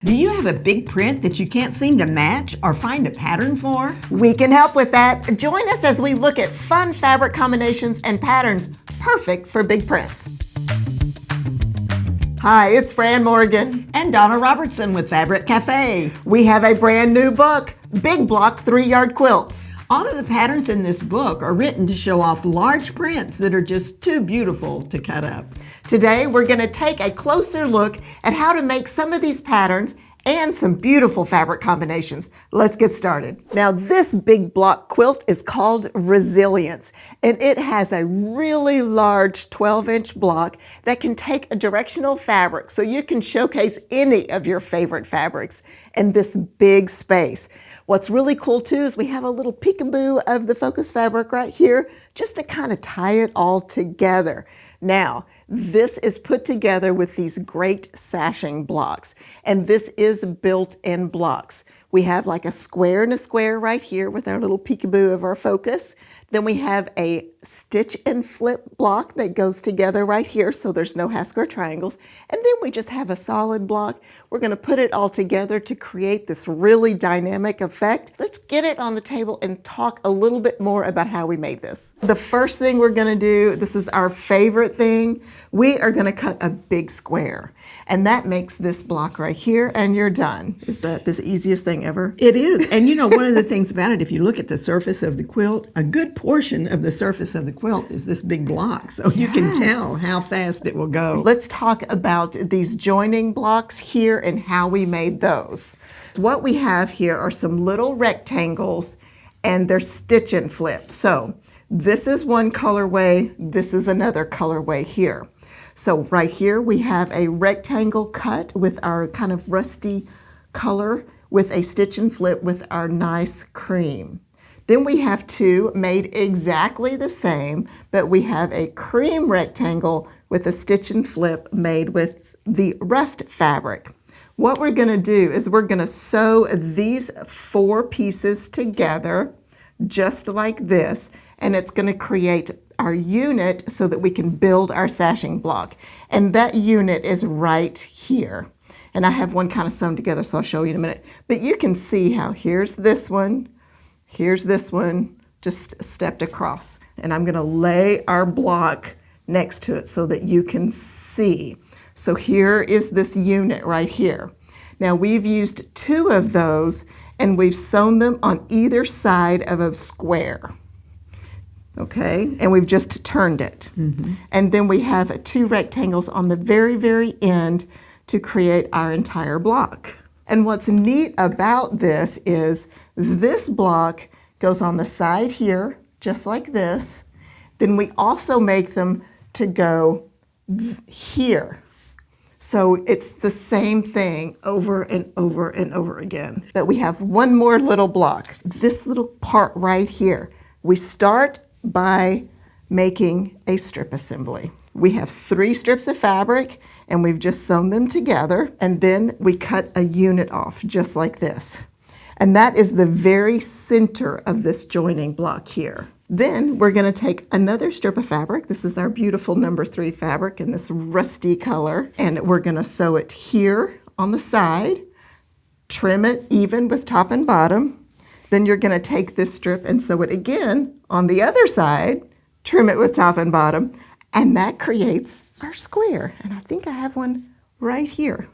Do you have a big print that you can't seem to match or find a pattern for? We can help with that. Join us as we look at fun fabric combinations and patterns perfect for big prints. Hi, it's Fran Morgan. And Donna Robertson with Fabric Café. We have a brand new book, Big Block 3-Yard Quilts. All of the patterns in this book are written to show off large prints that are just too beautiful to cut up. Today, we're going to take a closer look at how to make some of these patterns and some beautiful fabric combinations. Let's get started. Now, this big block quilt is called Resilience, and it has a really large 12-inch block that can take a directional fabric so you can showcase any of your favorite fabrics in this big space. What's really cool too is we have a little peekaboo of the focus fabric right here just to kind of tie it all together. Now, this is put together with these great sashing blocks, and this is built-in blocks. We have like a square and a square right here with our little peekaboo of our focus. Then we have a stitch and flip block that goes together right here, so there's no half square triangles. And then we just have a solid block. We're going to put it all together to create this really dynamic effect. Let's get it on the table and talk a little bit more about how we made this. The first thing we're going to do, this is our favorite thing, we are going to cut a big square. And that makes this block right here, and you're done. Is that the easiest thing ever? It is. And you know, one of the things about it, if you look at the surface of the quilt, a good portion of the surface of the quilt is this big block. So you can tell how fast it will go. Let's talk about these joining blocks here and how we made those. What we have here are some little rectangles, and they're stitch and flip. So this is one colorway, this is another colorway here. So right here we have a rectangle cut with our kind of rusty color with a stitch and flip with our nice cream. Then we have two made exactly the same, but we have a cream rectangle with a stitch and flip made with the rust fabric. What we're going to do is we're going to sew these 4 pieces together just like this, and it's going to create our unit so that we can build our sashing block. And that unit is right here. And I have one kind of sewn together, so I'll show you in a minute. But you can see how here's this one, just stepped across. And I'm gonna lay our block next to it so that you can see. So here is this unit right here. Now we've used 2 of those, and we've sewn them on either side of a square. Okay, and we've just turned it. And then we have 2 rectangles on the very, very end to create our entire block. And what's neat about this is this block goes on the side here, just like this. Then we also make them to go here. So it's the same thing over and over and over again. But we have one more little block, this little part right here. We start by making a strip assembly. We have 3 strips of fabric, and we've just sewn them together, and then we cut a unit off just like this. And that is the very center of this joining block here. Then we're going to take another strip of fabric. This is our beautiful number 3 fabric in this rusty color, and we're going to sew it here on the side, trim it even with top and bottom. Then you're going to take this strip and sew it again on the other side, trim it with top and bottom, and that creates our square. And I think I have one right here.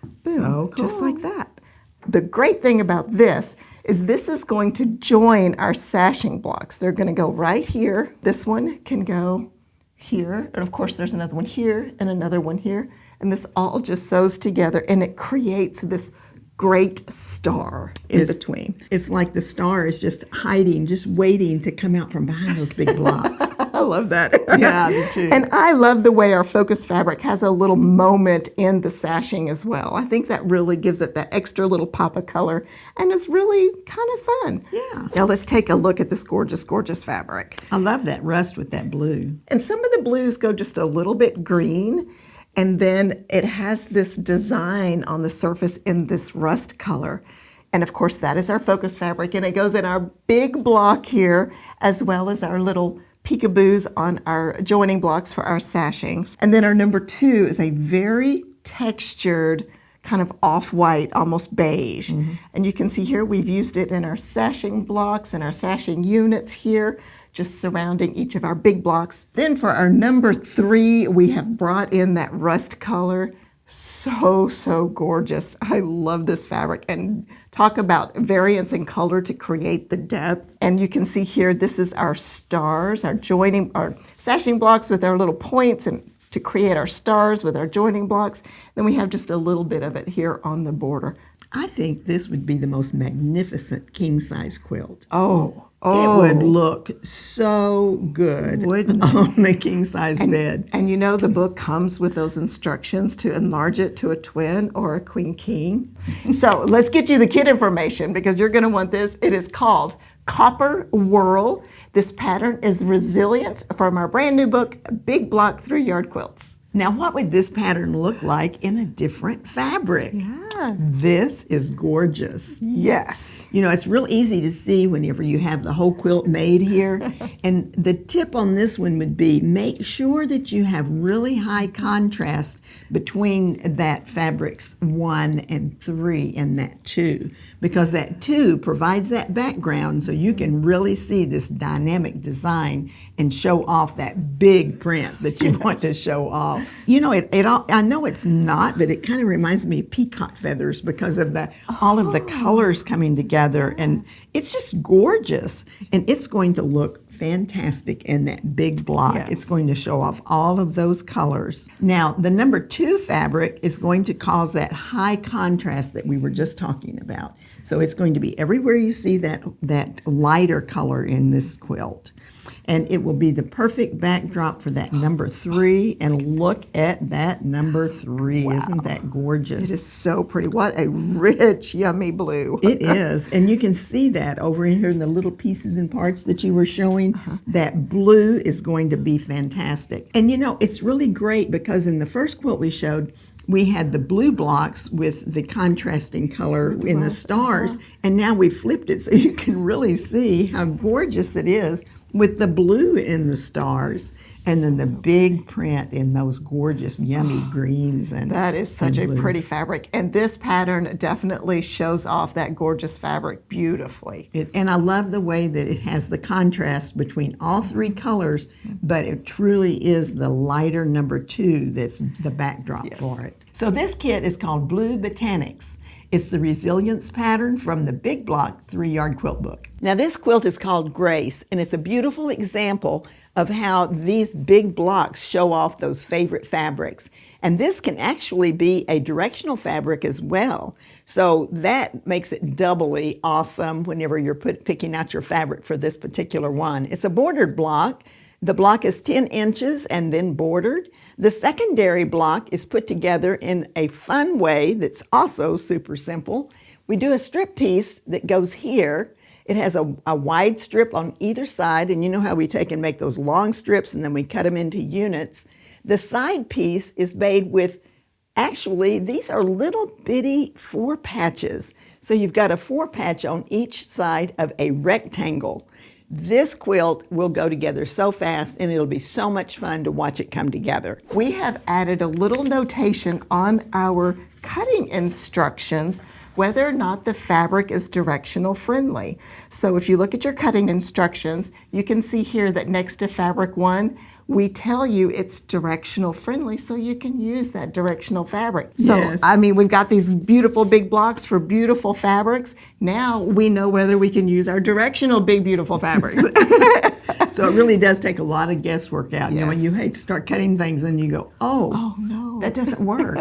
Boom, Oh, cool. Just like that. The great thing about this is going to join our sashing blocks. They're going to go right here. This one can go here, and of course there's another one here and another one here, and this all just sews together, and it creates this great star in between. It's like the star is just hiding, just waiting to come out from behind those big blocks. I love that. Yeah, I do too. And I love the way our focus fabric has a little moment in the sashing as well. I think that really gives it that extra little pop of color, and it's really kind of fun. Yeah. Now let's take a look at this gorgeous, gorgeous fabric. I love that rust with that blue. And some of the blues go just a little bit green, and then it has this design on the surface in this rust color. And of course, that is our focus fabric, and it goes in our big block here, as well as our little peekaboos on our joining blocks for our sashings. And then our number 2 is a very textured kind of off-white, almost beige. And you can see here we've used it in our sashing blocks and our sashing units here, just surrounding each of our big blocks. Then for our number 3, we have brought in that rust color. So gorgeous. I love this fabric. And talk about variance in color to create the depth. And you can see here, this is our stars, our sashing blocks with our little points, and to create our stars with our joining blocks. Then we have just a little bit of it here on the border. I think this would be the most magnificent king-size quilt. Oh. It would look so good on the king-size bed. And you know the book comes with those instructions to enlarge it to a twin or a queen king. So let's get you the kit information because you're going to want this. It is called Copper Whirl. This pattern is Resilience from our brand new book, Big Block 3-Yard Quilts. Now, what would this pattern look like in a different fabric? Yeah. This is gorgeous. Yes. You know, it's real easy to see whenever you have the whole quilt made here. And the tip on this one would be make sure that you have really high contrast between that fabrics 1 and 3 and that 2, because that 2 provides that background so you can really see this dynamic design and show off that big print that you want to show off. You know, I know it's not, but it kind of reminds me of peacock feathers because of all of the colors coming together, and it's just gorgeous. And it's going to look fantastic in that big block. Yes. It's going to show off all of those colors. Now, the number 2 fabric is going to cause that high contrast that we were just talking about. So it's going to be everywhere you see that lighter color in this quilt. And it will be the perfect backdrop for that number 3. And look at that number 3. Wow. Isn't that gorgeous? It is so pretty. What a rich, yummy blue. It is. And you can see that over in here in the little pieces and parts that you were showing. That blue is going to be fantastic. And you know, it's really great because in the first quilt we showed, we had the blue blocks with the contrasting color in the stars. And now we flipped it so you can really see how gorgeous it is with the blue in the stars, and then the big print in those gorgeous, yummy greens. And that is such a blues. pretty fabric. And this pattern definitely shows off that gorgeous fabric beautifully. And I love the way that it has the contrast between all 3 colors, but it truly is the lighter number 2 that's the backdrop for it. So this kit is called Blue Botanics. It's the Resilience pattern from the Big Block 3-Yard Quilt Book. Now this quilt is called Grace, and it's a beautiful example of how these big blocks show off those favorite fabrics. And this can actually be a directional fabric as well. So that makes it doubly awesome whenever you're picking out your fabric for this particular one. It's a bordered block. The block is 10 inches and then bordered. The secondary block is put together in a fun way that's also super simple. We do a strip piece that goes here. It has a wide strip on either side, and you know how we take and make those long strips and then we cut them into units. The side piece is made with, actually, these are little bitty 4 patches. So you've got a 4 patch on each side of a rectangle. This quilt will go together so fast, and it'll be so much fun to watch it come together. We have added a little notation on our cutting instructions whether or not the fabric is directional friendly. So if you look at your cutting instructions, you can see here that next to fabric 1, we tell you it's directional friendly, so you can use that directional fabric. So, Yes. I mean, we've got these beautiful big blocks for beautiful fabrics. Now we know whether we can use our directional big, beautiful fabrics. So it really does take a lot of guesswork out. You know, when Yes. you hate to start cutting things and you go, oh no. that doesn't work.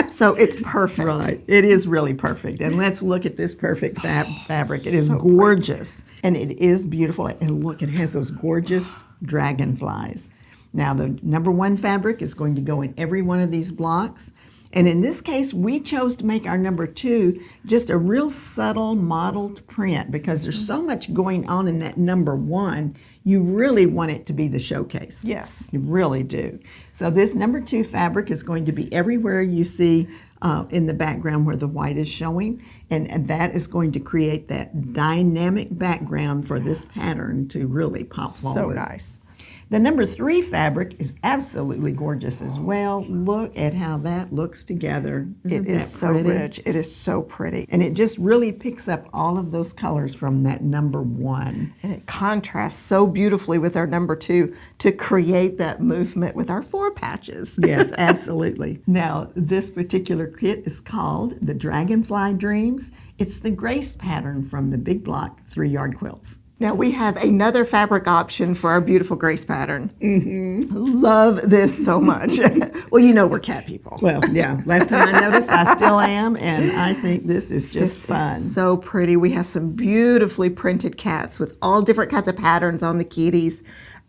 So it's perfect. Right. It is really perfect. And let's look at this perfect fabric. It is So gorgeous. And it is beautiful. And look, it has those gorgeous dragonflies. Now, the number 1 fabric is going to go in every one of these blocks. And in this case, we chose to make our number 2 just a real subtle mottled print because there's so much going on in that number 1. You really want it to be the showcase. Yes. You really do. So this number 2 fabric is going to be everywhere you see in the background where the white is showing, and that is going to create that dynamic background for this pattern to really pop forward. So nice. The number 3 fabric is absolutely gorgeous as well. Look at how that looks together. Isn't It is that so pretty? rich. It is so pretty. And it just really picks up all of those colors from that number 1. And it contrasts so beautifully with our number 2 to create that movement with our 4 patches. Yes, absolutely. Now, this particular kit is called the Dragonfly Dreams. It's the Grace pattern from the Big Block 3-yard quilts. Now we have another fabric option for our beautiful Grace pattern. Love this so much. Well, you know we're cat people. Well, yeah, last time I noticed, I still am, and I think this is just fun. Is so pretty. We have some beautifully printed cats with all different kinds of patterns on the kitties,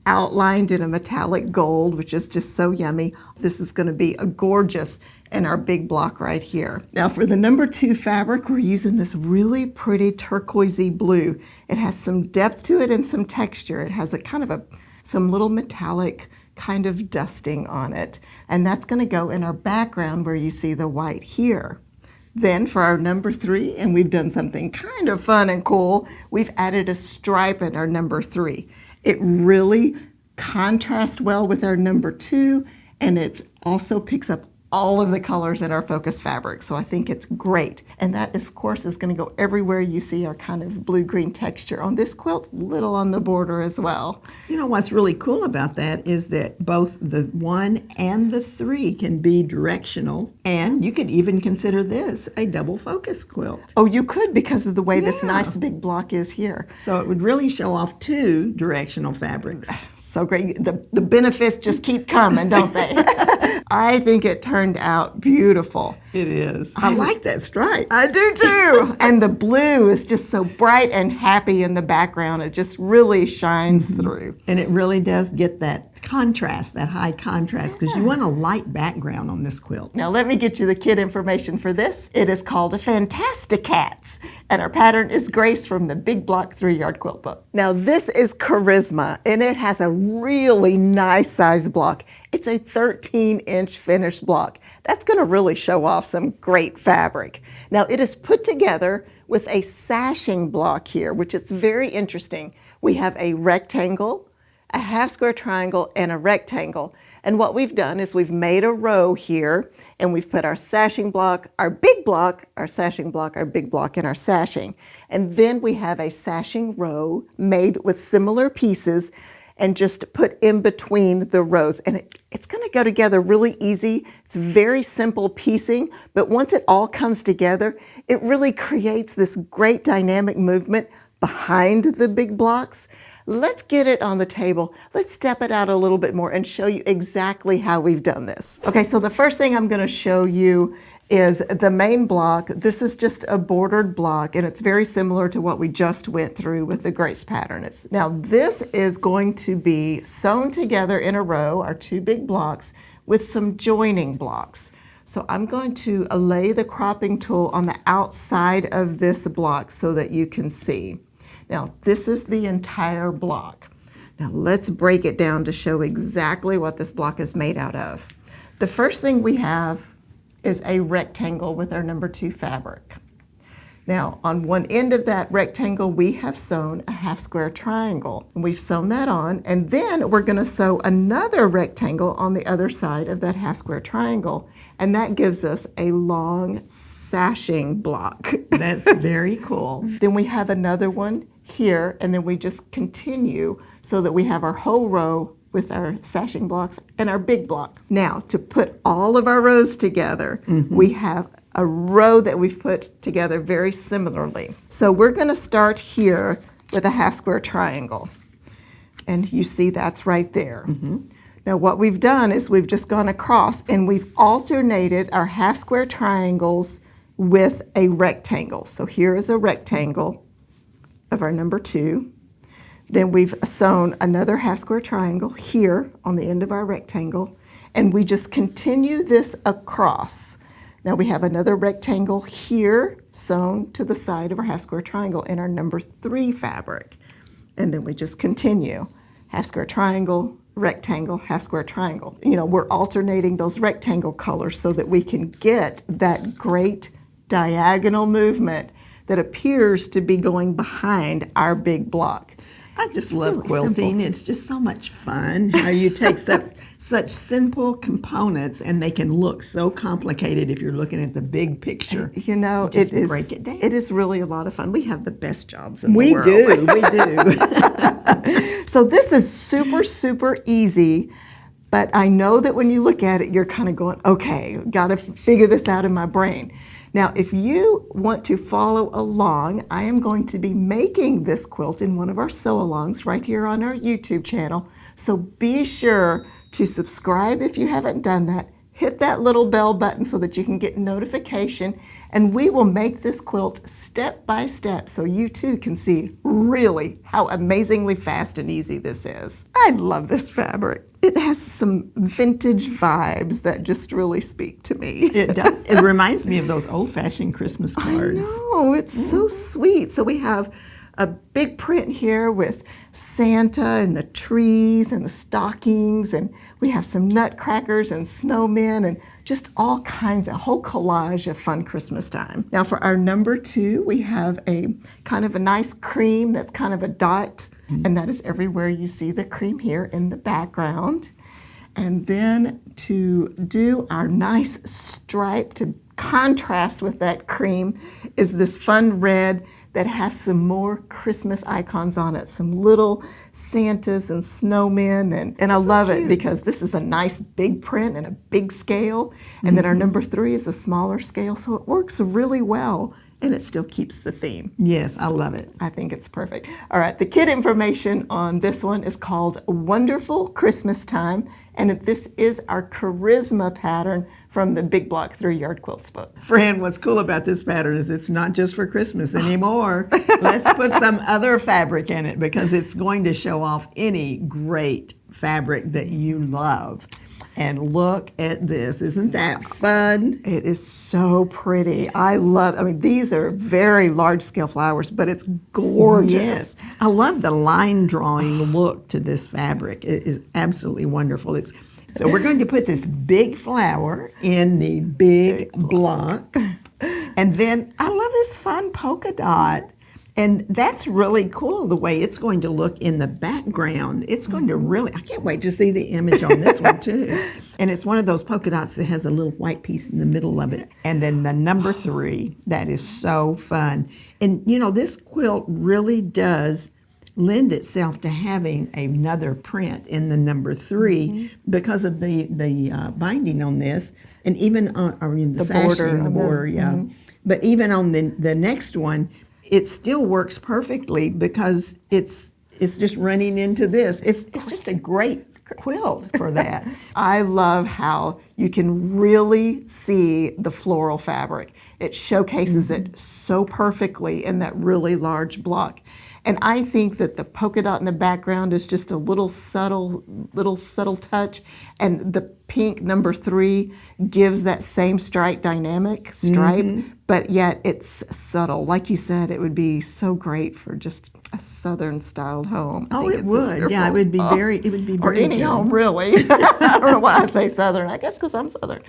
outlined in a metallic gold, which is just so yummy. This is going to be a gorgeous in our big block right here. Now for the number 2 fabric, we're using this really pretty turquoisey blue. It has some depth to it and some texture. It has a kind of some little metallic kind of dusting on it. And that's going to go in our background where you see the white here. Then for our number 3, and we've done something kind of fun and cool, we've added a stripe in our number 3. It really contrasts well with our number 2, and it also picks up all of the colors in our focused fabric. So I think it's great. And that, of course, is going to go everywhere you see our kind of blue-green texture on this quilt, little on the border as well. You know what's really cool about that is that both the 1 and the 3 can be directional, and you could even consider this a double focus quilt. Oh, you could, because of the way this Yeah. nice big block is here. So it would really show off 2 directional fabrics. So great. The benefits just keep coming, don't they? I think it turned out beautiful. It is. I like that stripe. I do too. And the blue is just so bright and happy in the background. It just really shines through. And it really does get that contrast, that high contrast, because you want a light background on this quilt. Now let me get you the kit information for this. It is called a Fantasticats, and our pattern is Grace from the Big Block 3-yard quilt book. Now this is Charisma, and it has a really nice size block. It's a 13-inch finished block. That's going to really show off some great fabric. Now it is put together with a sashing block here, which is very interesting. We have a rectangle, a half square triangle, and a rectangle. And what we've done is we've made a row here, and we've put our sashing block, our big block, our sashing block, our big block, and our sashing. And then we have a sashing row made with similar pieces and just put in between the rows. And it's going to go together really easy. It's very simple piecing, but once it all comes together, it really creates this great dynamic movement behind the big blocks. Let's get it on the table. Let's step it out a little bit more and show you exactly how we've done this. Okay, so the first thing I'm going to show you is the main block. This is just a bordered block, and it's very similar to what we just went through with the Grace pattern. Now this is going to be sewn together in a row, our 2 big blocks, with some joining blocks. So I'm going to lay the cropping tool on the outside of this block so that you can see. Now this is the entire block. Now let's break it down to show exactly what this block is made out of. The first thing we have is a rectangle with our number 2 fabric. Now on one end of that rectangle we have sewn a half square triangle. And we've sewn that on, and then we're going to sew another rectangle on the other side of that half square triangle, and that gives us a long sashing block. That's very cool. Then we have another one here, and then we just continue so that we have our whole row with our sashing blocks and our big block. Now, to put all of our rows together, we have a row that we've put together very similarly. So we're going to start here with a half square triangle. And you see that's right there. Now what we've done is we've just gone across and we've alternated our half square triangles with a rectangle. So here is a rectangle of our number 2. Then we've sewn another half square triangle here on the end of our rectangle, and we just continue this across. Now we have another rectangle here sewn to the side of our half square triangle in our number 3 fabric. And then we just continue. Half square triangle, rectangle, half square triangle. You know, we're alternating those rectangle colors so that we can get that great diagonal movement that appears to be going behind our big block. I just love Really quilting. simple. It's just so much fun how you take such simple components and they can look so complicated if you're looking at the big picture. You know, Just it is break it down. It is really a lot of fun. We have the best jobs in the We world. do, we do. So this is super, super easy, but I know that when you look at it, you're kind of going, okay, got to figure this out in my brain. Now, if you want to follow along, I am going to be making this quilt in one of our sew-alongs right here on our YouTube channel. So be sure to subscribe if you haven't done that. Hit that little bell button so that you can get notification, and we will make this quilt step by step so you too can see really how amazingly fast and easy this is. I love this fabric. It has some vintage vibes that just really speak to me. It does. It reminds me of those old-fashioned Christmas I cards. know, it's so sweet. So we have a big print here with Santa and the trees and the stockings, and we have some nutcrackers and snowmen and just all kinds, a whole collage of fun Christmas time. Now for our number 2, we have a kind of a nice cream that's kind of a dot, and that is everywhere you see the cream here in the background. And then to do our nice stripe to contrast with that cream is this fun red that has some more Christmas icons on it, some little Santas and snowmen, and I love it because this is a nice big print and a big scale, and then our number 3 is a smaller scale, so it works really well, and it still keeps the theme. Yes, I love it. I think it's perfect. All right, the kit information on this one is called Wonderful Christmastime, and this is our Charisma pattern from the Big Block 3-Yard Quilts book. Fran, what's cool about this pattern is it's not just for Christmas anymore. Let's put some other fabric in it because it's going to show off any great fabric that you love. And look at this. Isn't that fun? It is so pretty. I mean, these are very large scale flowers, but it's gorgeous. Yes. I love the line drawing look to this fabric. It is absolutely wonderful. So we're going to put this big flower in the big block. And then I love this fun polka dot. And that's really cool, the way it's going to look in the background. It's going to really, I can't wait to see the image on this one too. And it's one of those polka dots that has a little white piece in the middle of it. And then the number 3, that is so fun. And you know, this quilt really does lend itself to having another print in the number 3 because of the binding on this, and even on the border, yeah. But even on the next one, it still works perfectly because it's just running into this. It's just a great quilt for that. I love how you can really see the floral fabric. It showcases it so perfectly in that really large block. And I think that the polka dot in the background is just a little subtle touch, and the pink number 3 gives that same stripe dynamic but yet it's subtle. Like you said, it would be so great for just a southern styled home. Oh, it would. Yeah, it would be very or any home, really. I don't know why I say southern. I guess because I'm southern.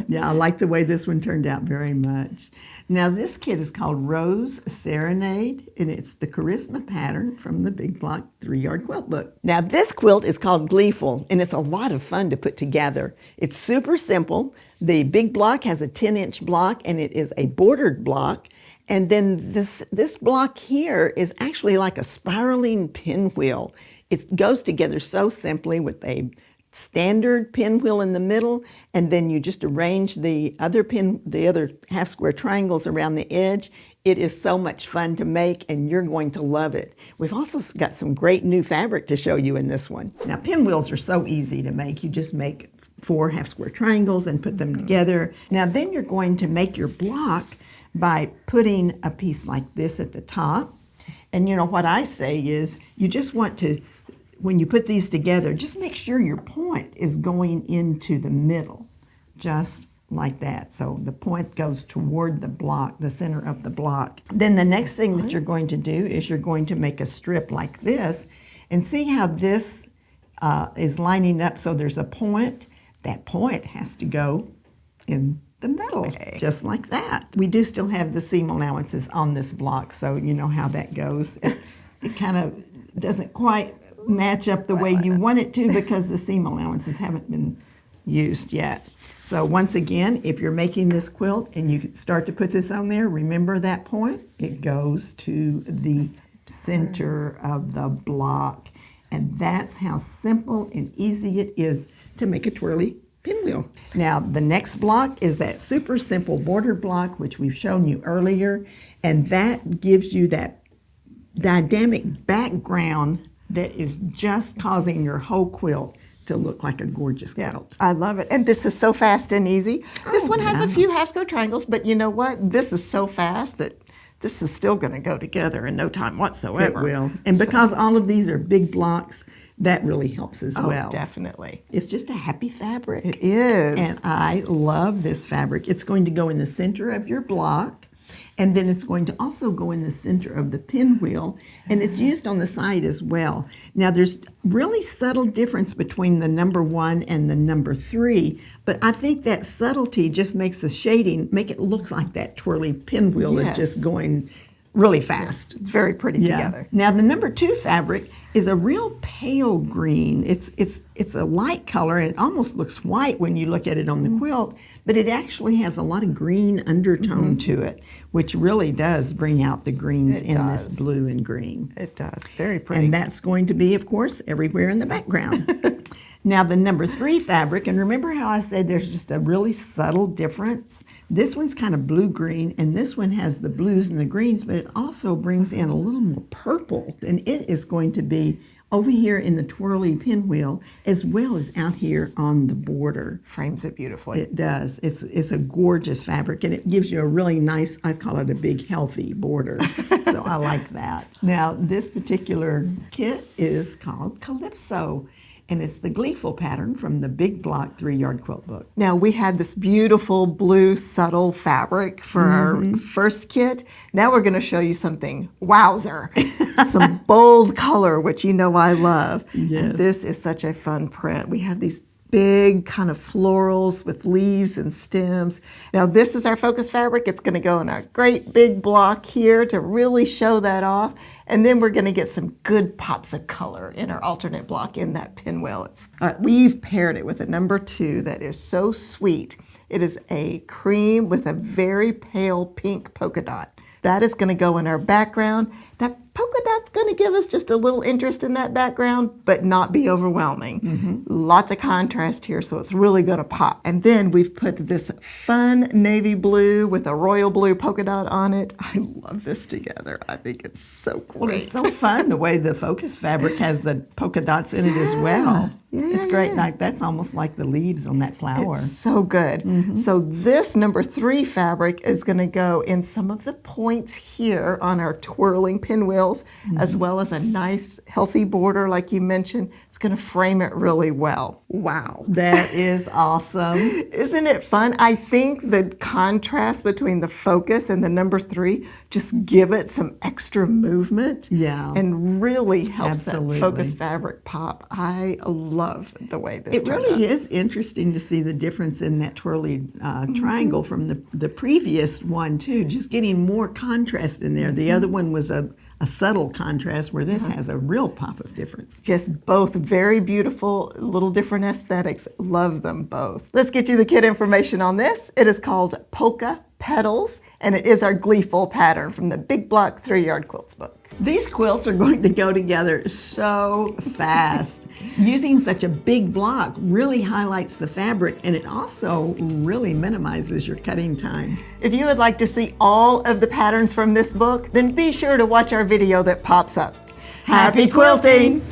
Yeah, I like the way this one turned out very much. Now, this kit is called Rose Serenade, and it's the Charisma pattern from the Big Block 3-Yard Quilt book. Now, this quilt is called Gleeful, and it's a lot of fun to put together. It's super simple. The Big Block has a 10-inch block, and it is a bordered block. And then this block here is actually like a spiraling pinwheel. It goes together so simply with a standard pinwheel in the middle, and then you just arrange the other half square triangles around the edge. It is so much fun to make, and you're going to love it. We've also got some great new fabric to show you in this one. Now, pinwheels are so easy to make. You just make 4 half square triangles and put them together. Now, then you're going to make your block by putting a piece like this at the top. And you know what I say is you just want to, when you put these together, just make sure your point is going into the middle, just like that. So the point goes toward the block, the center of the block. Then the next thing that you're going to do is you're going to make a strip like this, and see how this is lining up so there's a point. That point has to go in the middle, just like that. We do still have the seam allowances on this block, so you know how that goes. It kind of doesn't quite match up the way you want it to because the seam allowances haven't been used yet. So once again, if you're making this quilt and you start to put this on there, remember that point. It goes to the center of the block. And that's how simple and easy it is to make a twirly pinwheel. Now, the next block is that super simple border block, which we've shown you earlier. And that gives you that dynamic background that is just causing your whole quilt to look like a gorgeous quilt. I love it. And this is so fast and easy. This one has a few half square triangles, but you know what? This is so fast that this is still going to go together in no time whatsoever. It will. And because all of these are big blocks, that really helps as well. Oh, definitely. It's just a happy fabric. It is. And I love this fabric. It's going to go in the center of your block. And then it's going to also go in the center of the pinwheel, and it's used on the side as well. Now, there's really subtle difference between the number 1 and the number 3, but I think that subtlety just makes the shading, make it look like that twirly pinwheel is just going really fast. It's very pretty together. Now, the number 2 fabric is a real pale green. It's a light color, and it almost looks white when you look at it on the quilt, but it actually has a lot of green undertone to it, which really does bring out the greens in this blue and green. It does. Very pretty. And that's going to be, of course, everywhere in the background. Now, the number 3 fabric, and remember how I said there's just a really subtle difference? This one's kind of blue-green, and this one has the blues and the greens, but it also brings in a little more purple. And it is going to be over here in the twirly pinwheel, as well as out here on the border. Frames it beautifully. It does. It's a gorgeous fabric, and it gives you a really nice, I call it a big, healthy border. So I like that. Now, this particular kit is called Calypso, and it's the Gleeful pattern from the Big Block 3-Yard Quilt Book. Now, we had this beautiful blue subtle fabric for our first kit. Now we're going to show you something wowzer. Some bold color, which you know I love. Yes. And this is such a fun print. We have these big kind of florals with leaves and stems. Now, this is our focus fabric. It's going to go in our great big block here to really show that off. And then we're going to get some good pops of color in our alternate block in that pinwheel. We've paired it with a number 2 that is so sweet. It is a cream with a very pale pink polka dot. That is going to go in our background. That polka dot's going to give us just a little interest in that background, but not be overwhelming. Lots of contrast here, so it's really going to pop. And then we've put this fun navy blue with a royal blue polka dot on it. I love this together. I think it's so great. Well, it's so fun the way the focus fabric has the polka dots in it as well. It's great. Like that's almost like the leaves on that flower. It's so good. So this number 3 fabric is going to go in some of the points here on our twirling pinwheels, as well as a nice healthy border like you mentioned. It's going to frame it really well. Wow. That is awesome. Isn't it fun? I think the contrast between the focus and the number 3 just give it some extra movement. Yeah. And really helps that focus fabric pop. I love the way this turned out. It really is interesting to see the difference in that twirly triangle from the previous one too, just getting more contrast in there. The other one was a subtle contrast where this has a real pop of difference. Just both very beautiful, little different aesthetics. Love them both. Let's get you the kit information on this. It is called Polka, Petals, and it is our Gleeful pattern from the Big Block 3-Yard Quilts book. These quilts are going to go together so fast. Using such a big block really highlights the fabric, and it also really minimizes your cutting time. If you would like to see all of the patterns from this book, then be sure to watch our video that pops up. Happy quilting!